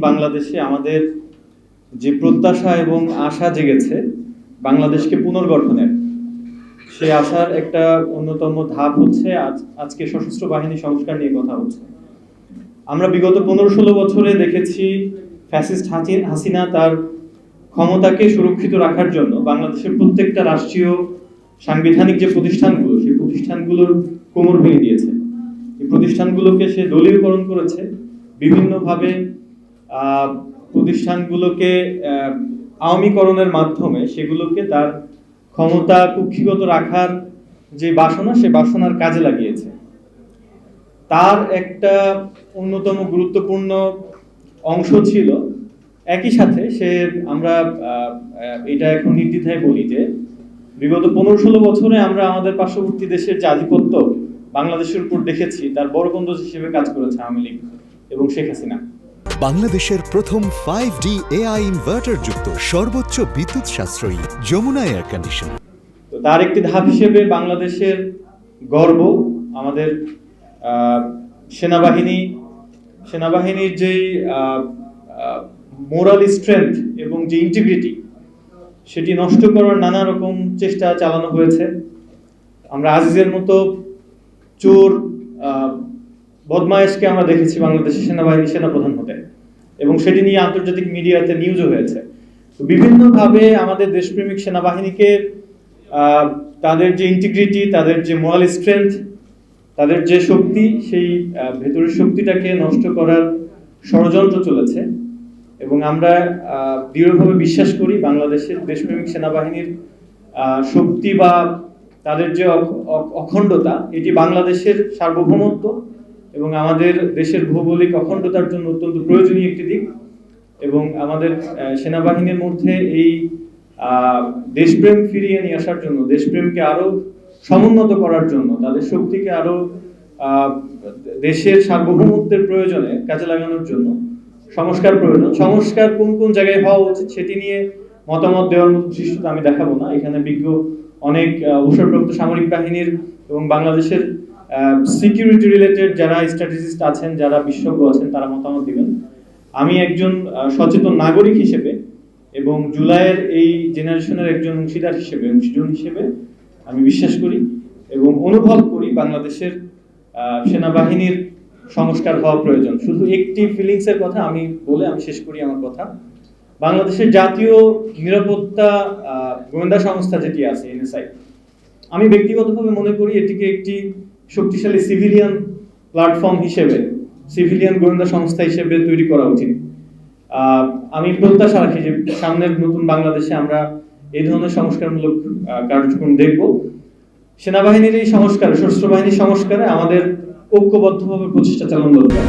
বাংলাদেশে আমাদের যে প্রত্যাশা এবং আশা জেগেছে বাংলাদেশকে পুনর্গঠনের, সেই আশার একটা অন্যতম ধাপ হচ্ছে আজকে সশস্ত্র বাহিনী সংস্কার নিয়ে কথা হচ্ছে। আমরা বিগত 15-16 বছরে দেখেছি ফ্যাসিস্ট হাসিনা তার ক্ষমতাকে সুরক্ষিত রাখার জন্য বাংলাদেশের প্রত্যেকটা রাষ্ট্রীয় সাংবিধানিক যে প্রতিষ্ঠানগুলো, সেই প্রতিষ্ঠানগুলোর কোমর ভেঙে দিয়েছে। এই প্রতিষ্ঠানগুলোকে সে দলীয়করণ করেছে, বিভিন্নভাবে প্রতিষ্ঠানগুলোকে আওয়ামীকরণের মাধ্যমে সেগুলোকে তার ক্ষমতা কুক্ষিগত রাখার যে বাসনা, সে বাসনার কাজে লাগিয়েছে। তার একটা অন্যতম গুরুত্বপূর্ণ অংশ ছিল, একই সাথে আমরা এটা এখন নির্দ্বিধায় বলি যে বিগত 15-16 বছরে আমরা আমাদের পার্শ্ববর্তী দেশের যে আধিপত্য বাংলাদেশের উপর দেখেছি, তার বড় বন্ধু হিসেবে কাজ করেছে আওয়ামী লীগ এবং শেখ হাসিনা। বাংলাদেশের প্রথম 5D AI ইনভার্টার যুক্ত সর্বোচ্চ বিদ্যুৎ সাশ্রয়ী যমুনা এয়ার কন্ডিশনার। তো তার একটি ধাপ হিসেবে বাংলাদেশের গর্ব আমাদের সেনাবাহিনীর যেই মোরাল স্ট্রেংথ এবং যে ইন্টিগ্রিটি, সেটি নষ্ট করার নানা রকম চেষ্টা চালানো হয়েছে। আমরা আজিজের মতো চোর বদমায়েশকে আমরা দেখেছি বাংলাদেশের সেনাবাহিনীর সেনাপ্রধান হতে, এবং সেটি নিয়ে আন্তর্জাতিক মিডিয়াতে নিউজও হয়েছে। তো বিভিন্নভাবে আমাদের দেশপ্রেমিক সেনাবাহিনীকে তাদের যে ইন্টিগ্রিটি, তাদের যে মোরাল স্ট্রেংথ, তাদের যে শক্তি, সেই ভেতরের শক্তিটাকে নষ্ট করার ষড়যন্ত্র চলেছে। এবং আমরা দৃঢ়ভাবে বিশ্বাস করি বাংলাদেশের দেশপ্রেমিক সেনাবাহিনীর শক্তি বা তাদের যে অখণ্ডতা, এটি বাংলাদেশের সার্বভৌমত্ব এবং আমাদের দেশের ভৌগোলিক অখণ্ডতার জন্য অত্যন্ত প্রয়োজনীয় একটি দিক। এবং আমাদের সেনাবাহিনীর মধ্যে এই দেশপ্রেম ফিরিয়ে নিয়ে আসার জন্য, দেশপ্রেমকে আরো সমুন্নত করার জন্য, তাদের শক্তিকে আরো দেশের সার্বভৌমত্বের প্রয়োজনে কাজে লাগানোর জন্য সংস্কার প্রয়োজন। সংস্কার কোন কোন জায়গায় হওয়া উচিত সেটি নিয়ে মতামত দেওয়ার মতো দৃশ্যটা আমি দেখাবো না। এখানে বিজ্ঞ অনেক অবসরপ্রাপ্ত সামরিক বাহিনীর এবং বাংলাদেশের সিকিউরিটি রিলেটেড যারা স্ট্র্যাটেজিস্ট আছেন, যারা বিশেষজ্ঞ আছেন, তারা মতামত দিবেন। আমি একজন সচেতন নাগরিক হিসেবে এবং জুলাইয়ের এই জেনারেশনের একজন অংশীদার হিসেবে, অংশীজন হিসেবে আমি বিশ্বাস করি এবং অনুভব করি বাংলাদেশের সেনাবাহিনীর সংস্কার হওয়া প্রয়োজন। শুধু একটি ফিলিংসের কথা আমি বলে আমি শেষ করি আমার কথা। বাংলাদেশের জাতীয় নিরাপত্তা গোয়েন্দা সংস্থা যেটি আছে, এনএসআই, আমি ব্যক্তিগতভাবে মনে করি এটিকে একটি শক্তিশালী সিভিলিয়ান প্ল্যাটফর্ম হিসেবে, সিভিলিয়ান গোয়েন্দা সংস্থা হিসেবে তৈরি করা উচিত। আমি প্রত্যাশা রাখি যে সামনের নতুন বাংলাদেশে আমরা এই ধরনের সংস্কারমূলক কার্যক্রম দেখব। সেনাবাহিনীর এই সংস্কারে, সশস্ত্র বাহিনীর সংস্কারে আমাদের ঐক্যবদ্ধভাবে প্রচেষ্টা চালানো দরকার।